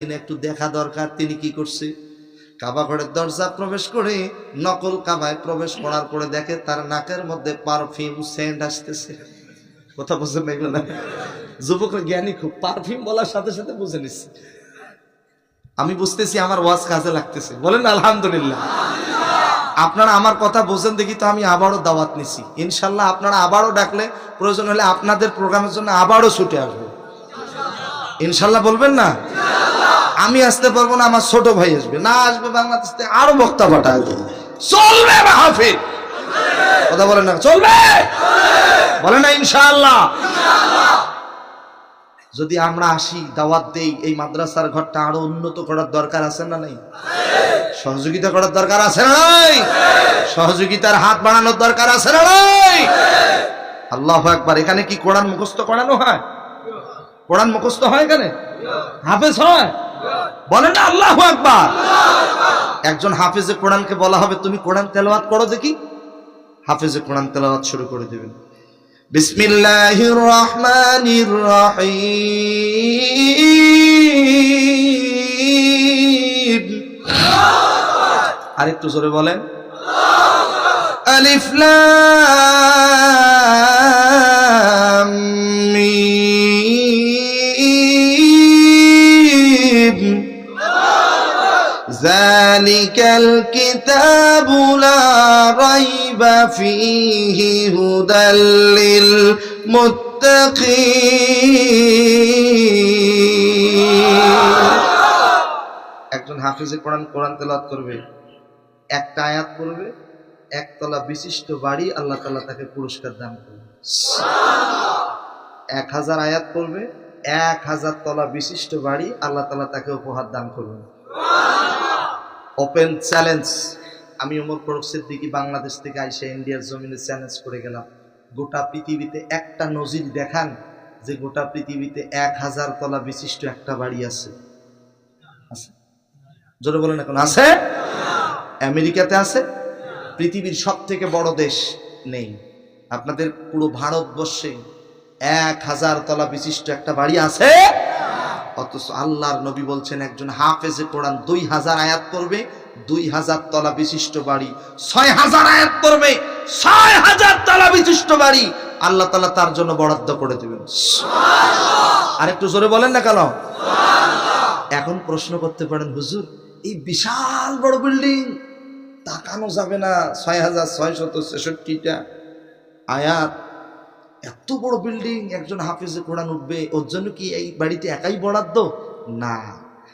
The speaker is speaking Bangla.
একটু দেখা দরকার। তিনি কি করছে, কাবা ঘরের দরজা প্রবেশ করে নকল কাবায় প্রবেশ করার পরে দেখে তার নাকের মধ্যে পারফিউম সেন্ট আসতেছে। কথা বুঝছেন না এগুলো? না, যুবকরা জ্ঞানী খুব, পারফিউম বলার সাথে সাথে বুঝে নিচ্ছে। আমি বুঝতেছি আমার ওয়াজ কাজে লাগতেছে, বলেন আলহামদুলিল্লাহ। আপনারা আমার কথা বোঝেন দেখি তো আমি আবারও দাওয়াত নিছি, ইনশাল্লাহ আপনারা আবারও ডাকলে প্রয়োজন হলে আপনাদের প্রোগ্রামের জন্য আবারও ছুটে আসবো ইনশাল্লাহ। বলবেন না? আমি আসতে পারবো না, আমার ছোট ভাই আসবে, না আসবে বাংলাদেশ থেকে আরো বক্তা পাঠায় চলবে মাহফিল। কথা বলেন না, চলবে? বলেন না ইনশাআল্লাহ। যদি আমরা আসি দাওয়াত দেই, এই মাদ্রাসার ঘরটা আরো উন্নত করার দরকার আছে না নাই? সহযোগিতা করার দরকার আছে না নাই? সহযোগিতার হাত বাড়ানোর দরকার আছে না নাই? আল্লাহু আকবার। এখানে কি কোরআন মুখস্থ করানো হয়? কোরআন মুখস্থ হয় এখানে? হাফেজ হয়? বলেন না আল্লাহু আকবার। একজন হাফেজে কোরআনকে বলা হবে তুমি কোরআন তেলাওয়াত করো দেখি। হাফেজে কোরআন তেলাওয়াত শুরু করে দিবেন। বিসমিল্লাহির রহমানির রহিম। আরেকটু জোরে বলেন। আলিফ লাম মিম যালিকাল কিতাবু লা রাইবা ফীহি হুদাল লিল মুত্তাকিন। একজন হাফেজে কোরআন তেলাওয়াত করবে, একটা আয়াত পড়বে, একতলা বিশিষ্ট বাড়ি আল্লাহ তাআলা তাকে পুরস্কার দান করবে। 1000 আয়াত পড়বে, 1000 তলা বিশিষ্ট বাড়ি আল্লাহ তাআলা তাকে উপহার দান করবেন। Open challenge. আমি ওমর ফারুক সিদ্দিকী বাংলাদেশ থেকে আইসা ইন্ডিয়ার জমিনে চ্যালেঞ্জ করে গেলাম, গোটা পৃথিবীতে একটা নজির দেখান যে গোটা পৃথিবীতে 1000 তলা বিশিষ্ট একটা বাড়ি আছে। আছে? জোরে বলেন এখন, আছে? আমেরিকাতে আছে, পৃথিবীর সব থেকে বড় দেশ নেই। আপনাদের পুরো ভারতবর্ষে 1000 তলা বিশিষ্ট একটা বাড়ি আছে। অথচ আল্লাহর নবী বলছেন একজন হাফেজে কোরআন 2000 আয়াত পড়বে, 2000 তলা বিশিষ্ট বাড়ি, 6000 আয়াত পড়বে, 6000 তলা বিশিষ্ট বাড়ি আল্লাহ তাআলা তার জন্য বরাদ্দ করে দিবেন। সুবহানাল্লাহ। আর একটু জোরে বলেন না কেন? সুবহানাল্লাহ। এখন প্রশ্ন করতে পারেন, হুজুর এই বিশাল বড় বিল্ডিং তাকানো যাবে না? 6666টা আয়াত, এত বড় বিল্ডিং, একজন হাফেজে কোরআন উঠবে, ওর জন্য কি এই বাড়িতে একাই বরাদ্দ? না,